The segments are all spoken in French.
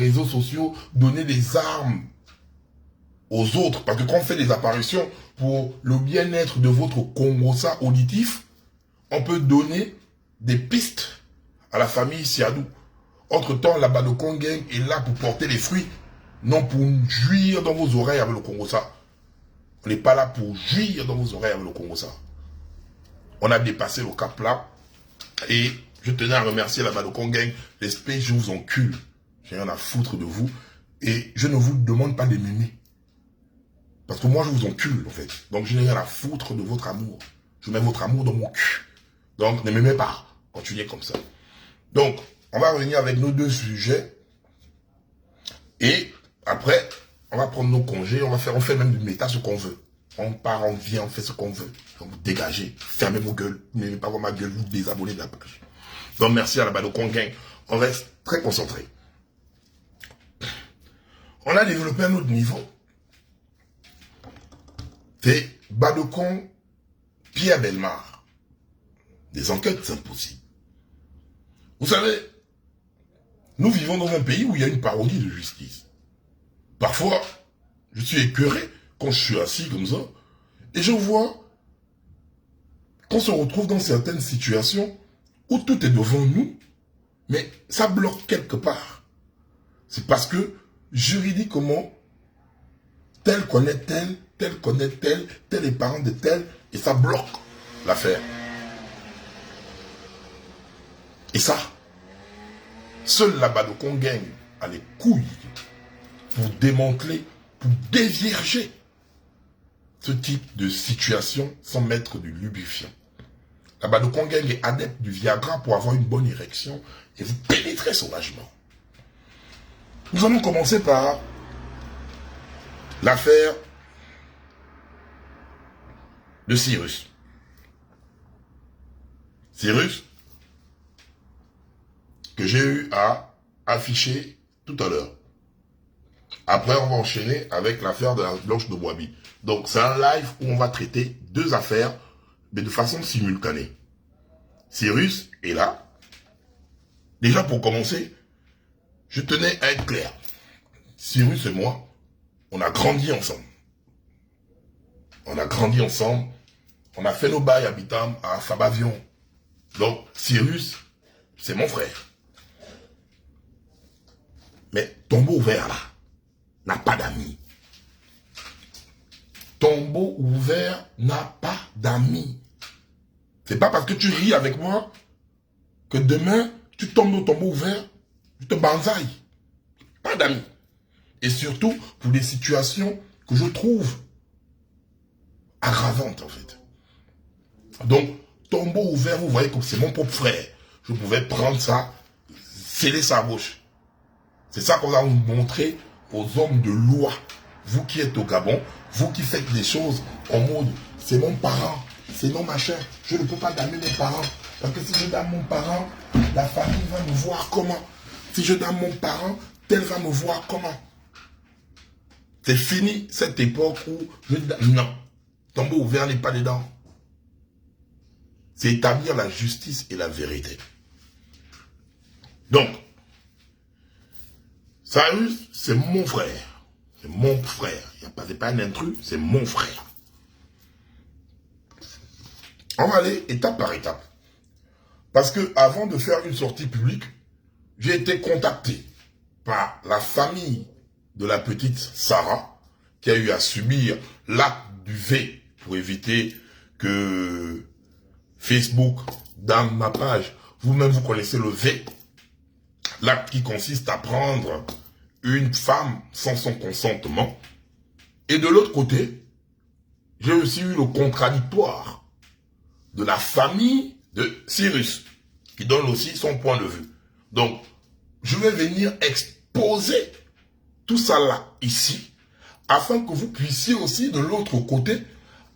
réseaux sociaux, donner des armes aux autres. Parce que quand on fait des apparitions pour le bien-être de votre Congossa auditif, on peut donner des pistes à la famille Siadou. Entre-temps, la Badokon Gang est là pour porter les fruits, non pour jouir dans vos oreilles avec le Congossa. On n'est pas là pour jouir dans vos oreilles avec le Congossa. On a dépassé le cap là. Et je tenais à remercier la Badokon Gang. L'esprit, je vous encule. J'ai rien à foutre de vous. Et je ne vous demande pas de m'aimer. Parce que moi, je vous encule, en fait. Donc, je n'ai rien à foutre de votre amour. Je mets votre amour dans mon cul. Donc, ne m'aimez pas. Continuez comme ça. Donc, on va revenir avec nos deux sujets. Et après, on va prendre nos congés. On fait même du méta ce qu'on veut. On part, on vient, on fait ce qu'on veut. Donc, vous dégagez. Fermez vos gueules. Vous n'aimez pas voir ma gueule. Vous désabonnez de la page. Donc, merci à la Badokon Gang. On reste très concentré. On a développé un autre niveau. C'est Badokon Pierre Bellemare. Des enquêtes impossibles. Vous savez, nous vivons dans un pays où il y a une parodie de justice. Parfois, je suis écœuré quand je suis assis comme ça, et je vois qu'on se retrouve dans certaines situations où tout est devant nous, mais ça bloque quelque part. C'est parce que, juridiquement, tel connaît tel, tel connaît tel, tel est parent de tel, et ça bloque l'affaire. Et ça, seul la Badokon Gang a les couilles pour démanteler, pour dévierger ce type de situation sans mettre du lubrifiant. La Badokon Gang est adepte du Viagra pour avoir une bonne érection et vous pénétrez sauvagement. Nous allons commencer par l'affaire de Cyrus. Cyrus, que j'ai eu à afficher tout à l'heure. Après, on va enchaîner avec l'affaire de la Blanche de Boabi. Donc, c'est un live où on va traiter deux affaires, mais de façon simultanée. Cyrus est là. Déjà, pour commencer, je tenais à être clair. Cyrus et moi, on a grandi ensemble. On a grandi ensemble. On a fait nos bails à Bitam, à Fabavion. Donc, Cyrus, c'est mon frère. Mais Tombeau ouvert là, n'a pas d'amis. Tombeau ouvert n'a pas d'amis. C'est pas parce que tu ris avec moi que demain, tu tombes dans tombeau ouvert, tu te banzailles. Pas d'amis. Et surtout, pour des situations que je trouve aggravantes en fait. Donc, tombeau ouvert, vous voyez comme c'est mon propre frère. Je pouvais prendre ça, sceller sa bouche. C'est ça qu'on va vous montrer aux hommes de loi. Vous qui êtes au Gabon, vous qui faites des choses en mode, c'est mon parent, c'est non machin, je ne peux pas damner mes parents. Parce que si je damne mon parent, la famille va me voir comment. Si je damne mon parent, tel va me voir comment. C'est fini cette époque où je damne. Non, tombeau ouvert n'est pas dedans. C'est établir la justice et la vérité. Donc, Cyrus, c'est mon frère. C'est mon frère. C'est pas un intrus, c'est mon frère. On va aller étape par étape. Parce que avant de faire une sortie publique, j'ai été contacté par la famille de la petite Sarah, qui a eu à subir l'acte du V pour éviter que Facebook, dans ma page, vous-même vous connaissez le V, l'acte qui consiste à prendre une femme sans son consentement. Et de l'autre côté, j'ai aussi eu le contradictoire de la famille de Cyrus, qui donne aussi son point de vue. Donc, je vais venir exposer tout ça là, ici, afin que vous puissiez aussi, de l'autre côté,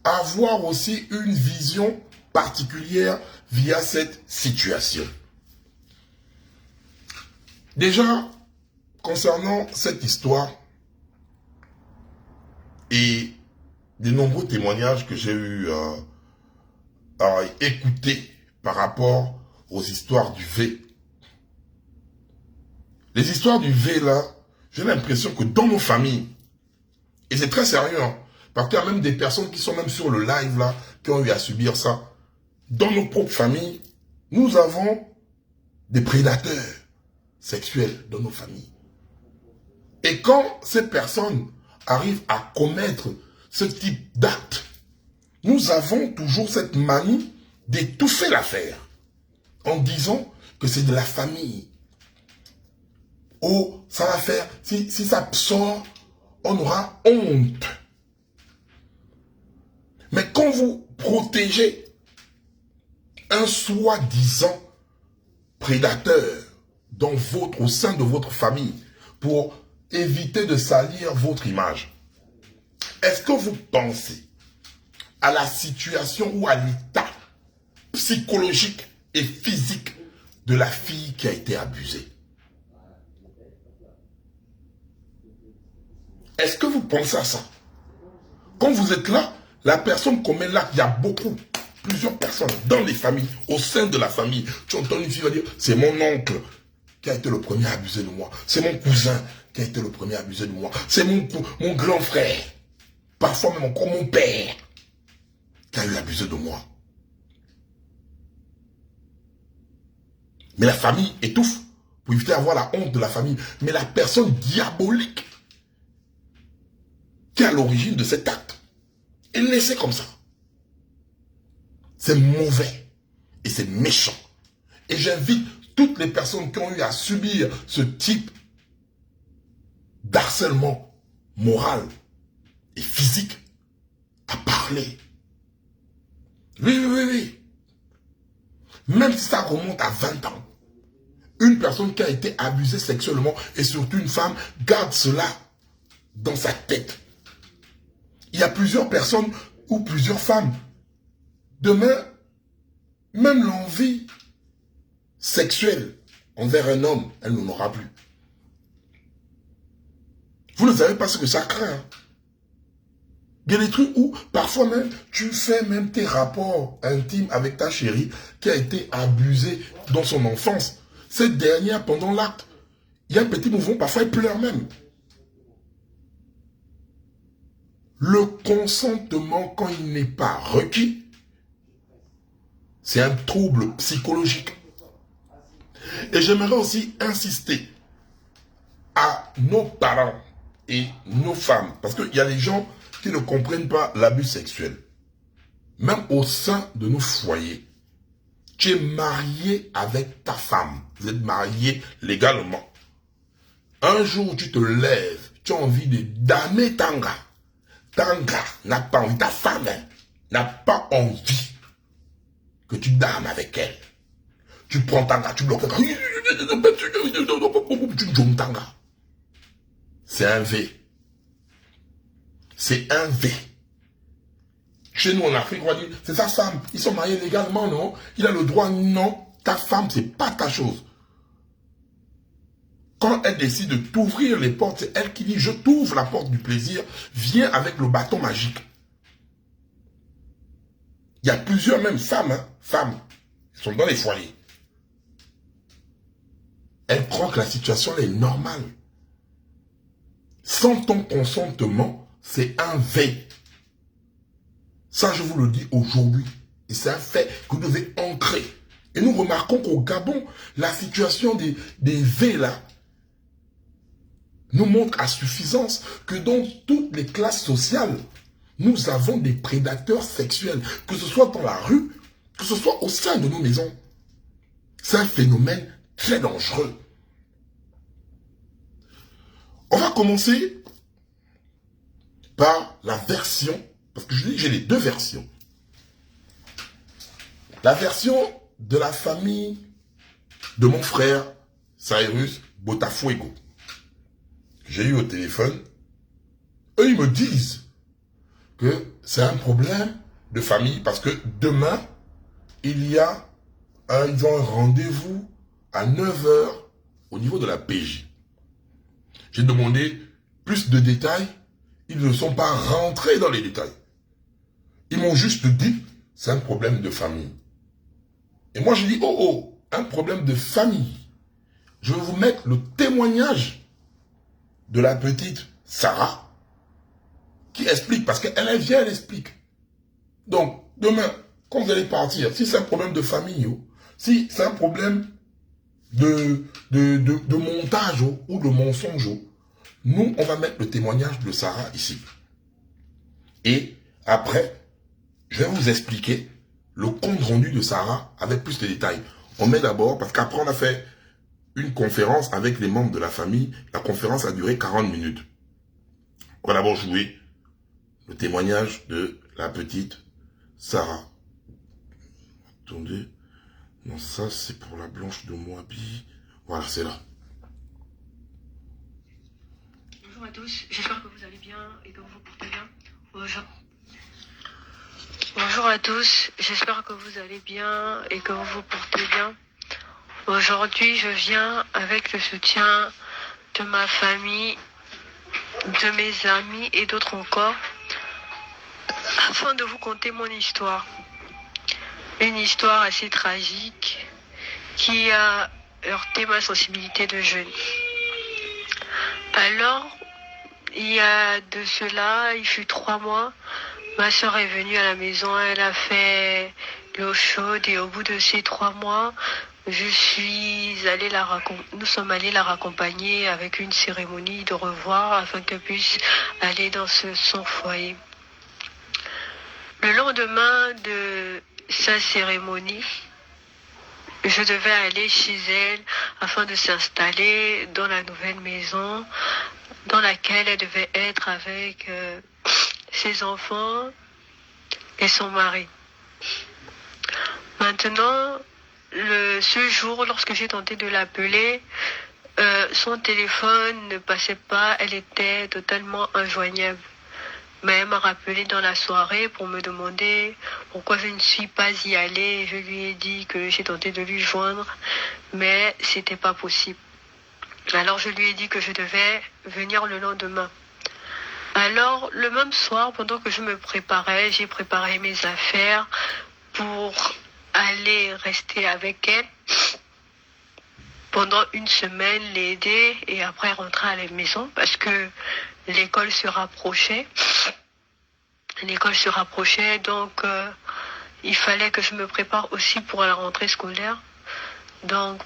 avoir aussi une vision particulière via cette situation. Déjà, concernant cette histoire et des nombreux témoignages que j'ai eu à écouter par rapport aux histoires du V. Les histoires du V là, j'ai l'impression que dans nos familles, et c'est très sérieux, hein, parce qu'il y a même des personnes qui sont même sur le live là, qui ont eu à subir ça. Dans nos propres familles, nous avons des prédateurs sexuels dans nos familles. Et quand ces personnes arrivent à commettre ce type d'acte, nous avons toujours cette manie d'étouffer l'affaire en disant que c'est de la famille. Oh, ça va faire, si ça sort, on aura honte. Mais quand vous protégez un soi-disant prédateur au sein de votre famille pour éviter de salir votre image, est-ce que vous pensez à la situation ou à l'état psychologique et physique de la fille qui a été abusée? Est-ce que vous pensez à ça? Quand vous êtes là, la personne commet l'acte, il y a plusieurs personnes dans les familles, au sein de la famille. Tu entends une fille va dire, c'est mon oncle qui a été le premier à abuser de moi. C'est mon cousin qui a été le premier à abuser de moi. C'est mon grand frère. Parfois même encore mon père qui a eu abusé de moi. Mais la famille étouffe pour éviter d'avoir la honte de la famille. Mais la personne diabolique qui est à l'origine de cet acte est laissée comme ça. C'est mauvais et c'est méchant. Et j'invite toutes les personnes qui ont eu à subir ce type d'harcèlement moral et physique à parler. Oui. Même si ça remonte à 20 ans, une personne qui a été abusée sexuellement, et surtout une femme, garde cela dans sa tête. Il y a plusieurs personnes ou plusieurs femmes. Demain, même l'envie sexuelle envers un homme, elle n'en aura plus. Vous ne savez pas ce que ça craint. Il y a des trucs où, parfois même, tu fais même tes rapports intimes avec ta chérie qui a été abusée dans son enfance. Cette dernière, pendant l'acte, il y a un petit mouvement, parfois elle pleure même. Le consentement, quand il n'est pas requis, c'est un trouble psychologique. Et j'aimerais aussi insister à nos parents et nos femmes, parce qu'il y a des gens qui ne comprennent pas l'abus sexuel. Même au sein de nos foyers, tu es marié avec ta femme, vous êtes mariés légalement. Un jour, tu te lèves, tu as envie de damer Tanga. Tanga n'a pas envie, ta femme n'a pas envie que tu dames avec elle. Tu prends Tanga, tu bloques Tanga. Tu joues Tanga. C'est un V. C'est un V. Chez nous en Afrique, on va dire, c'est sa femme. Ils sont mariés légalement, non? Il a le droit, non. Ta femme, c'est pas ta chose. Quand elle décide de t'ouvrir les portes, c'est elle qui dit, je t'ouvre la porte du plaisir, viens avec le bâton magique. Il y a plusieurs même femmes, qui sont dans les foyers. Elles croient que la situation est normale. Sans ton consentement, c'est un V. Ça, je vous le dis aujourd'hui. Et c'est un fait que vous devez ancrer. Et nous remarquons qu'au Gabon, la situation des V là nous montre à suffisance que dans toutes les classes sociales, nous avons des prédateurs sexuels, que ce soit dans la rue, que ce soit au sein de nos maisons. C'est un phénomène très dangereux. On va commencer par la version, parce que je dis j'ai les deux versions. La version de la famille de mon frère Cyrus Botafuego. J'ai eu au téléphone, eux ils me disent que c'est un problème de famille parce que demain, ils ont un rendez-vous à 9 h au niveau de la PJ. J'ai demandé plus de détails, ils ne sont pas rentrés dans les détails. Ils m'ont juste dit, c'est un problème de famille. Et moi je dis, oh, un problème de famille. Je vais vous mettre le témoignage de la petite Sarah qui explique, parce qu'elle vient, elle explique. Donc, demain, quand vous allez partir, si c'est un problème de famille, si c'est un problème de montage ou de mensonge, nous, on va mettre le témoignage de Sarah ici. Et après, je vais vous expliquer le compte rendu de Sarah avec plus de détails. On met d'abord, parce qu'après on a fait une conférence avec les membres de la famille. La conférence a duré 40 minutes. On va d'abord jouer le témoignage de la petite Sarah. Attendez. Non, ça c'est pour la blanche de Moabi. Voilà, c'est là. Bonjour à tous, j'espère que vous allez bien et que vous vous portez bien. Bonjour à tous, j'espère que vous allez bien et que vous vous portez bien. Aujourd'hui, je viens avec le soutien de ma famille, de mes amis et d'autres encore, afin de vous conter mon histoire. Une histoire assez tragique qui a heurté ma sensibilité de jeune. Alors, il y a de cela, il fut 3 mois, ma soeur est venue à la maison, elle a fait l'eau chaude et au bout de ces 3 mois, nous sommes allés la raccompagner avec une cérémonie de revoir afin qu'elle puisse aller dans son foyer. Le lendemain de sa cérémonie, je devais aller chez elle afin de s'installer dans la nouvelle maison dans laquelle elle devait être avec ses enfants et son mari. Maintenant, ce jour, lorsque j'ai tenté de l'appeler, son téléphone ne passait pas, elle était totalement injoignable. Mais elle m'a rappelé dans la soirée pour me demander pourquoi je ne suis pas y allée. Je lui ai dit que j'ai tenté de lui joindre, mais c'était pas possible. Alors je lui ai dit que je devais venir le lendemain. Alors le même soir, pendant que je me préparais, j'ai préparé mes affaires pour aller rester avec elle pendant une semaine, l'aider et après rentrer à la maison parce que l'école se rapprochait. Donc il fallait que je me prépare aussi pour la rentrée scolaire. Donc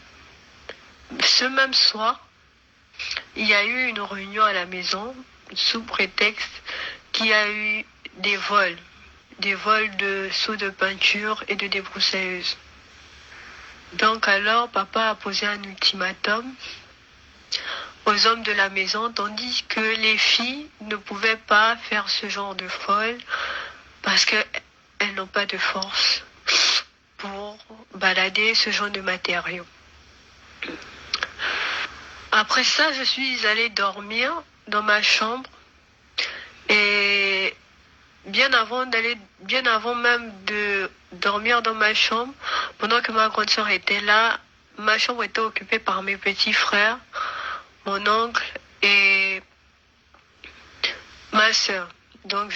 ce même soir, il y a eu une réunion à la maison sous prétexte qu'il y a eu des vols de seaux de peinture et de débroussailleuse. Donc alors, papa a posé un ultimatum aux hommes de la maison, tandis que les filles ne pouvaient pas faire ce genre de vol parce qu'elles n'ont pas de force pour balader ce genre de matériaux. Après ça, je suis allée dormir dans ma chambre et bien avant même de dormir dans ma chambre, pendant que ma grande sœur était là, ma chambre était occupée par mes petits frères, mon oncle et ma sœur. Donc,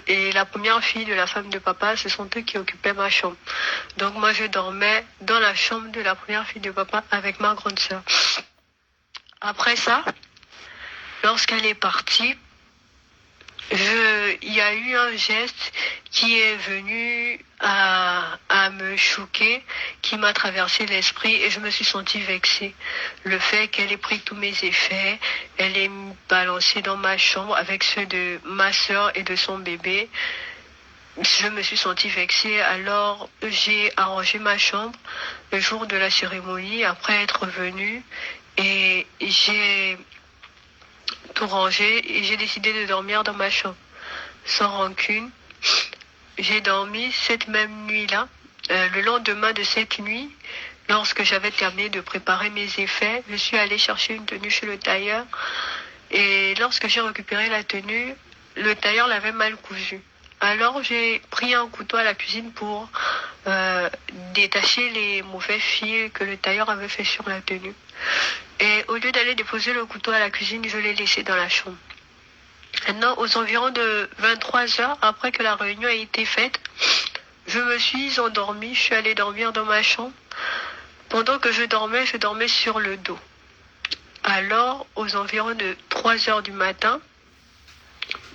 et la première fille de la femme de papa, ce sont eux qui occupaient ma chambre. Donc moi, je dormais dans la chambre de la première fille de papa avec ma grande sœur. Après ça, lorsqu'elle est partie, il y a eu un geste qui est venu à me choquer, qui m'a traversé l'esprit et je me suis sentie vexée. Le fait qu'elle ait pris tous mes effets, elle ait balancé dans ma chambre avec ceux de ma soeur et de son bébé. Je me suis sentie vexée, alors j'ai arrangé ma chambre le jour de la cérémonie après être revenue et j'ai tout rangé et j'ai décidé de dormir dans ma chambre sans rancune. J'ai dormi cette même nuit-là. Le lendemain de cette nuit, lorsque j'avais terminé de préparer mes effets, je suis allée chercher une tenue chez le tailleur et lorsque j'ai récupéré la tenue, le tailleur l'avait mal cousue. Alors j'ai pris un couteau à la cuisine pour détacher les mauvais fils que le tailleur avait fait sur la tenue. Et au lieu d'aller déposer le couteau à la cuisine, je l'ai laissé dans la chambre. Maintenant, aux environs de 23 heures, après que la réunion a été faite, je me suis endormie, je suis allée dormir dans ma chambre. Pendant que je dormais sur le dos. Alors, aux environs de 3 heures du matin,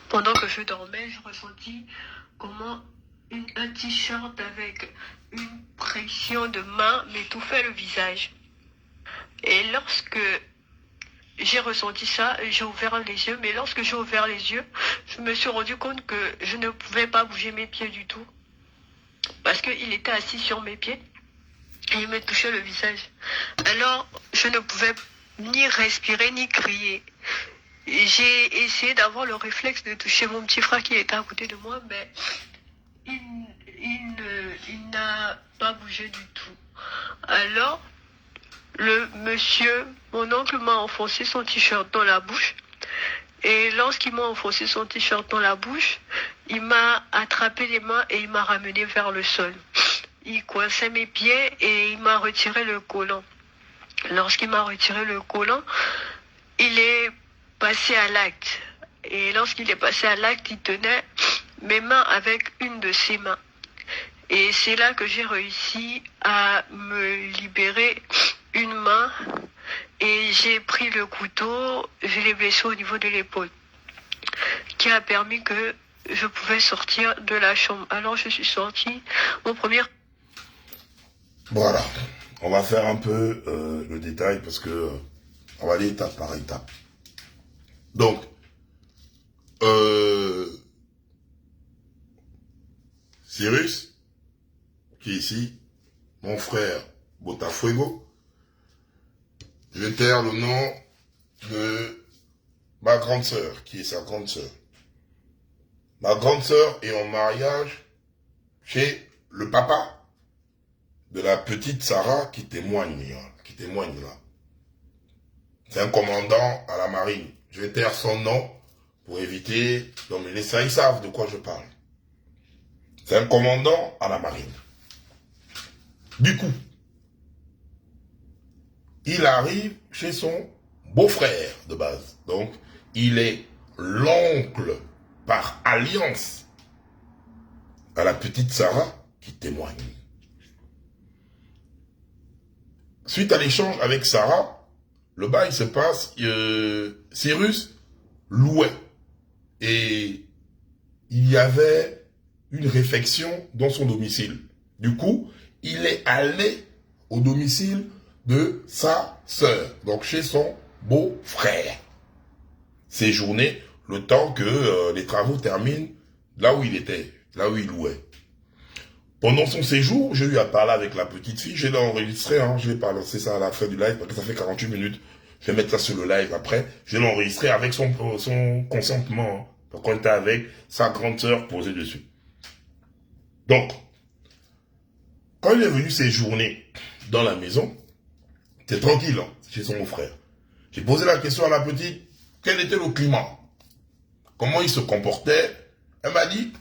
pendant que je dormais, je ressentis comment un t-shirt avec une pression de main m'étouffait le visage. Et lorsque j'ai ressenti ça, j'ai ouvert les yeux, mais lorsque j'ai ouvert les yeux, je me suis rendu compte que je ne pouvais pas bouger mes pieds du tout. Parce qu'il était assis sur mes pieds et il me touchait le visage. Alors, je ne pouvais ni respirer ni crier. J'ai essayé d'avoir le réflexe de toucher mon petit frère qui était à côté de moi, mais il n'a pas bougé du tout. Alors, mon oncle m'a enfoncé son t-shirt dans la bouche. Et lorsqu'il m'a enfoncé son t-shirt dans la bouche, il m'a attrapé les mains et il m'a ramené vers le sol. Il coinçait mes pieds et il m'a retiré le collant. Lorsqu'il m'a retiré le collant, il est passé à l'acte. Et lorsqu'il est passé à l'acte, il tenait mes mains avec une de ses mains. Et c'est là que j'ai réussi à me libérer une main et j'ai pris le couteau, je l'ai blessé au niveau de l'épaule, qui a permis que je pouvais sortir de la chambre. Alors je suis sortie, mon premier... Voilà, on va faire un peu le détail parce que on va aller étape par étape. Donc, Cyrus, qui est ici, mon frère Botafuego, je vais taire le nom de ma grande sœur, qui est sa grande sœur. Ma grande sœur est en mariage chez le papa de la petite Sarah qui témoigne là. C'est un commandant à la marine. Je vais taire son nom pour éviter... Non mais les ça, ils savent de quoi je parle. C'est un commandant à la marine. Du coup, il arrive chez son beau-frère de base. Donc, il est l'oncle par alliance à la petite Sarah qui témoigne. Suite à l'échange avec Sarah, le bail se passe, Cyrus louait. Et il y avait une réfection dans son domicile. Du coup, il est allé au domicile de sa sœur, donc chez son beau-frère. Séjourner le temps que les travaux terminent là où il était, là où il louait. Pendant son séjour, j'ai eu à parler avec la petite fille, je l'ai enregistré, je vais pas lancer ça à la fin du live parce que ça fait 48 minutes. Je vais mettre ça sur le live après. Je l'ai enregistré avec son consentement. Donc on était avec sa grande sœur posée dessus. Donc, quand il est venu séjourner dans la maison, c'est tranquille, chez son frère. J'ai posé la question à la petite, quel était le climat? Comment il se comportait? Elle m'a dit,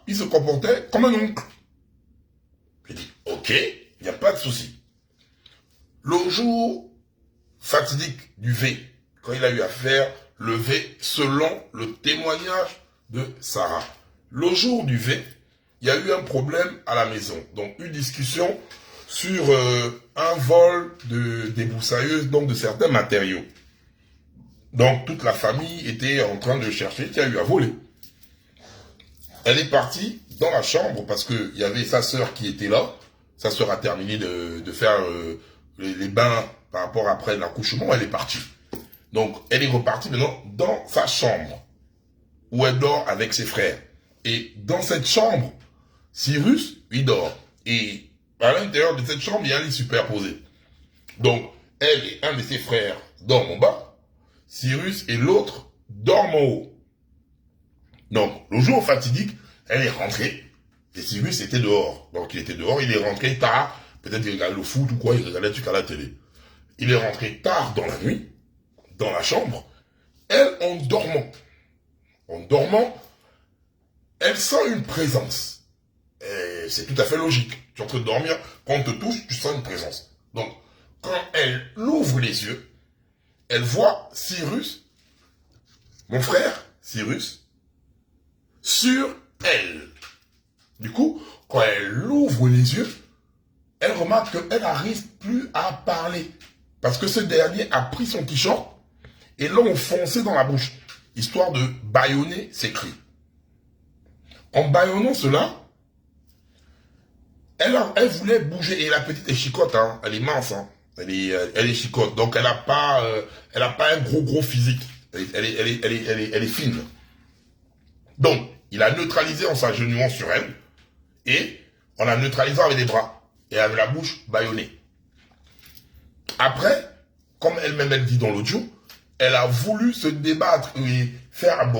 il se comportait comme un oncle. J'ai dit, ok, il n'y a pas de souci. Le jour fatidique du V, quand il a eu à faire le V selon le témoignage de Sarah. Le jour du V, il y a eu un problème à la maison. Donc, une discussion sur un vol de débroussailleuse, donc de certains matériaux. Donc, toute la famille était en train de chercher qui a eu à voler. Elle est partie dans la chambre parce qu'il y avait sa sœur qui était là. Sa sœur a terminé de faire les bains par rapport après l'accouchement. Elle est partie. Donc, elle est repartie maintenant dans sa chambre où elle dort avec ses frères. Et dans cette chambre, Cyrus, il dort. Et à l'intérieur de cette chambre, il y a un lit superposé. Donc, elle et un de ses frères dorment en bas. Cyrus et l'autre dorment en haut. Donc, le jour fatidique, elle est rentrée. Et Cyrus était dehors. Donc, il était dehors, il est rentré tard. Peut-être qu'il regardait le foot ou quoi, il regardait un truc à la télé. Il est rentré tard dans la nuit, dans la chambre. Elle, en dormant, elle sent une présence. Et c'est tout à fait logique. Tu es en train de dormir, quand on te touche, tu sens une présence. Donc, quand elle ouvre les yeux, elle voit Cyrus, mon frère, Cyrus, sur elle. Du coup, quand elle ouvre les yeux, elle remarque qu'elle n'arrive plus à parler. Parce que ce dernier a pris son t-shirt et l'ont foncé dans la bouche, histoire de bâillonner ses cris. En bâillonnant cela, elle voulait bouger, et la petite est chicote, hein, elle est mince, hein, elle est chicote, donc elle n'a pas un gros physique, elle est fine. Donc, il a neutralisé en s'agenouillant sur elle, et en la neutralisant avec les bras, et avec la bouche bâillonnée. Après, comme elle-même elle dit dans l'audio, elle a voulu se débattre et faire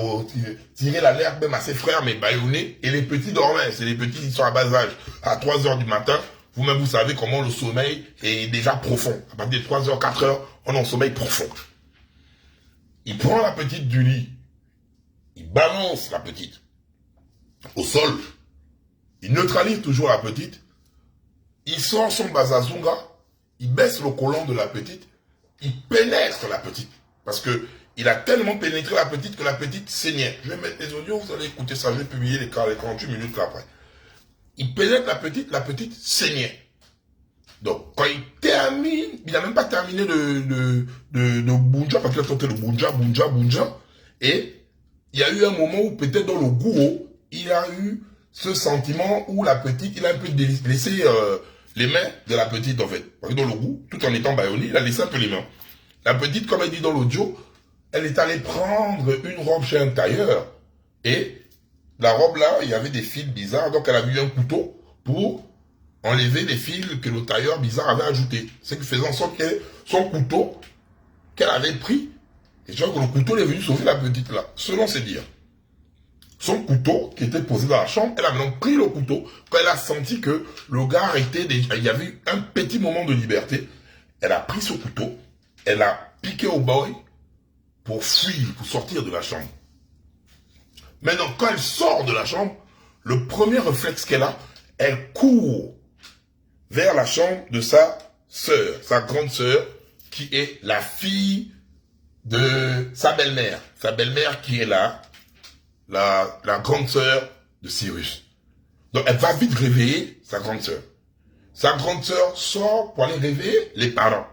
tirer l'alerte même à ses frères, mais bâillonnés, et les petits dormaient. C'est les petits qui sont à bas âge. À 3 heures du matin, vous-même vous savez comment le sommeil est déjà profond. À partir de 3 heures, 4 heures, on est en sommeil profond. Il prend la petite du lit, il balance la petite au sol, il neutralise toujours la petite, il sort son bazazunga, il baisse le collant de la petite, il pénètre la petite. Parce que il a tellement pénétré la petite que la petite saignait. Je vais mettre les audios, vous allez écouter ça, je vais publier les 48 minutes après. Il pénètre la petite saignait. Donc, quand il termine, il n'a même pas terminé de bunja, parce qu'il a tenté le bunja, et il y a eu un moment où peut-être dans le gourou, il a eu ce sentiment où la petite, il a un peu laissé les mains de la petite en fait. Parce que dans le goût, tout en étant bâillonné, il a laissé un peu les mains. La petite, comme elle dit dans l'audio, elle est allée prendre une robe chez un tailleur. Et la robe là, il y avait des fils bizarres. Donc elle a vu un couteau pour enlever les fils que le tailleur bizarre avait ajoutés. Ce qui faisait en sorte que son couteau qu'elle avait pris, et je crois que le couteau est venu sauver la petite là, selon ses dires. Son couteau qui était posé dans la chambre, elle a maintenant pris le couteau quand elle a senti que le gars était déjà, il y avait eu un petit moment de liberté. Elle a pris ce couteau, elle a piqué au boy pour fuir, pour sortir de la chambre. Maintenant, quand elle sort de la chambre, le premier réflexe qu'elle a, elle court vers la chambre de sa sœur, sa grande sœur, qui est la fille de sa belle-mère. Sa belle-mère qui est là, la grande sœur de Cyrus. Donc elle va vite réveiller sa grande sœur. Sa grande sœur sort pour aller réveiller les parents.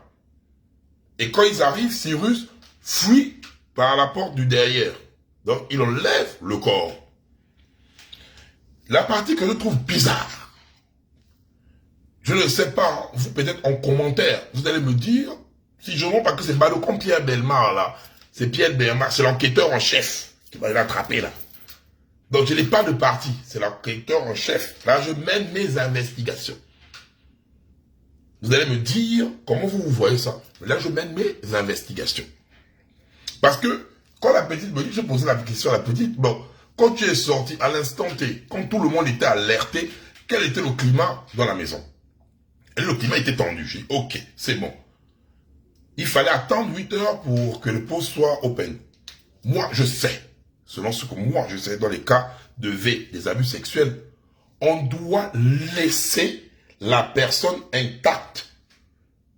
Et quand ils arrivent, Cyrus fuit par la porte du derrière. Donc il enlève le corps. La partie que je trouve bizarre, je ne sais pas, vous peut-être en commentaire, vous allez me dire, si je ne vois pas que c'est pas comme Pierre Bellemare là, c'est Pierre Bellemare, c'est l'enquêteur en chef qui va l'attraper là. Donc je n'ai pas de parti, c'est l'enquêteur en chef. Là je mène mes investigations. Vous allez me dire comment vous voyez ça. Là je mène mes investigations. Parce que quand la petite me dit, je posais la question à la petite, bon, quand tu es sorti à l'instant T, quand tout le monde était alerté, quel était le climat dans la maison? Et le climat était tendu. J'ai dit, ok, c'est bon. Il fallait attendre 8 heures pour que le poste soit open. Moi, je sais, selon ce que moi je sais, dans les cas de V, des abus sexuels, on doit laisser la personne intacte.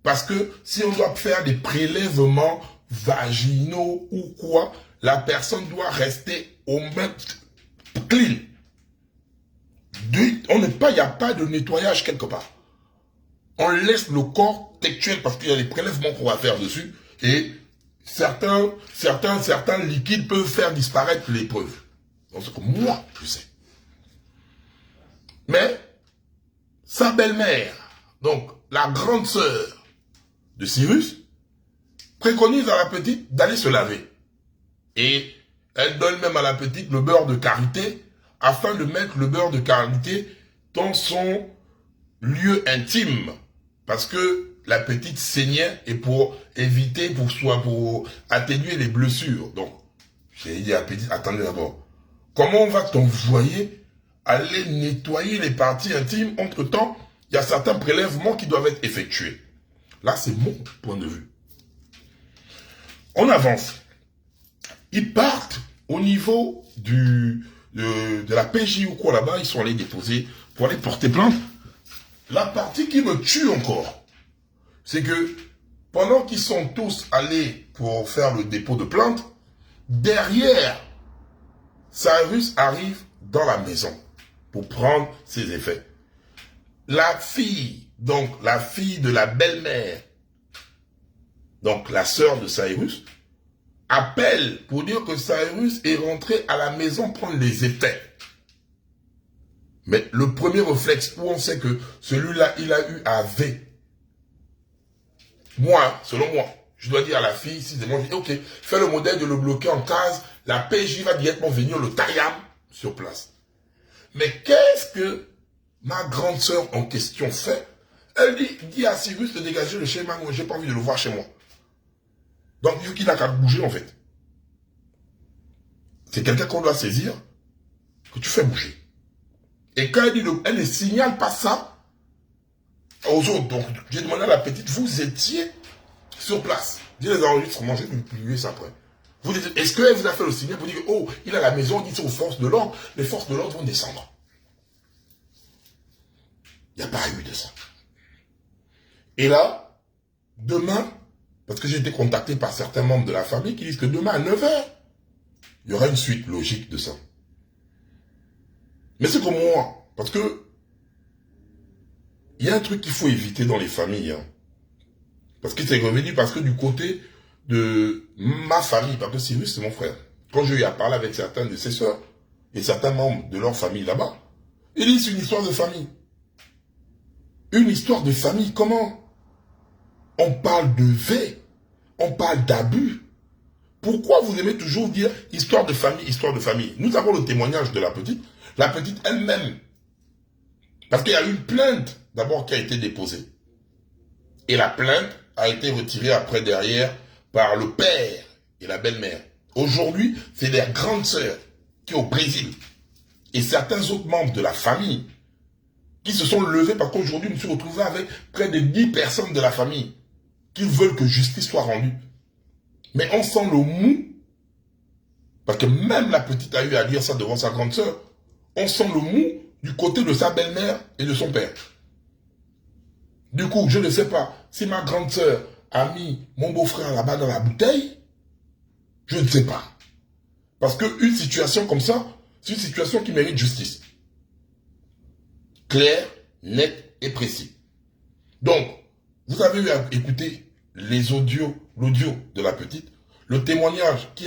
Parce que si on doit faire des prélèvements vaginaux ou quoi, la personne doit rester au même clean. Il n'y a pas de nettoyage quelque part. On laisse le corps textuel parce qu'il y a des prélèvements qu'on va faire dessus et certains liquides peuvent faire disparaître les preuves. Donc c'est que moi, je sais. Mais sa belle-mère, donc la grande sœur de Cyrus, préconise à la petite d'aller se laver. Et elle donne même à la petite le beurre de karité afin de mettre le beurre de karité dans son lieu intime. Parce que la petite saignait et pour éviter, pour atténuer les blessures. Donc, j'ai dit à la petite, attendez d'abord. Comment on va t'envoyer aller nettoyer les parties intimes? Entre-temps, il y a certains prélèvements qui doivent être effectués. Là, c'est mon point de vue. On avance. Ils partent au niveau de la PJ ou quoi là-bas. Ils sont allés déposer pour aller porter plainte. La partie qui me tue encore, c'est que pendant qu'ils sont tous allés pour faire le dépôt de plainte, derrière, Cyrus arrive dans la maison pour prendre ses effets. La fille, donc la fille de la belle-mère, donc la sœur de Cyrus, appelle pour dire que Cyrus est rentré à la maison prendre les effets. Mais le premier réflexe où on sait que celui-là, il a eu à V. Moi, selon moi, je dois dire à la fille, si c'est moi, je dis, ok, fais le modèle de le bloquer en case, la PJ va directement venir le taillam sur place. Mais qu'est-ce que ma grande sœur en question fait? Elle dit à Cyrus de dégager le schéma, moi j'ai pas envie de le voir chez moi. Donc, vu qu'il n'a qu'à bouger en fait. C'est quelqu'un qu'on doit saisir, que tu fais bouger. Et quand elle ne signale pas ça aux autres, donc j'ai demandé à la petite, vous étiez sur place. J'ai les enregistrements, je vais vous publier ça après. Vous dites, est-ce qu'elle vous a fait le signal? Vous dites, oh, il est à la maison, il dit aux forces de l'ordre, les forces de l'ordre vont descendre. Il n'y a pas eu de ça. Et là, demain, parce que j'ai été contacté par certains membres de la famille qui disent que demain à 9 h, il y aura une suite logique de ça. Mais c'est comme moi, parce que il y a un truc qu'il faut éviter dans les familles. Hein. Parce que c'est revenu, parce que du côté de ma famille, parce que Cyrus c'est mon frère, quand je lui ai parlé avec certains de ses soeurs et certains membres de leur famille là-bas, ils disent c'est une histoire de famille. Une histoire de famille, comment? On parle de V, on parle d'abus. Pourquoi vous aimez toujours dire histoire de famille, histoire de famille? Nous avons le témoignage de la petite elle-même. Parce qu'il y a eu une plainte d'abord qui a été déposée. Et la plainte a été retirée après derrière par le père et la belle-mère. Aujourd'hui, c'est les grandes sœurs qui au Brésil et certains autres membres de la famille qui se sont levés parce qu'aujourd'hui, je me suis retrouvé avec près de 10 personnes de la famille qui veulent que justice soit rendue. Mais on sent le mou, parce que même la petite a eu à dire ça devant sa grande sœur, on sent le mou du côté de sa belle-mère et de son père. Du coup, je ne sais pas si ma grande sœur a mis mon beau-frère là-bas dans la bouteille, je ne sais pas. Parce qu'une situation comme ça, c'est une situation qui mérite justice. Clair, net et précis. Donc, vous avez eu à écouter les audios, l'audio de la petite, le témoignage qui a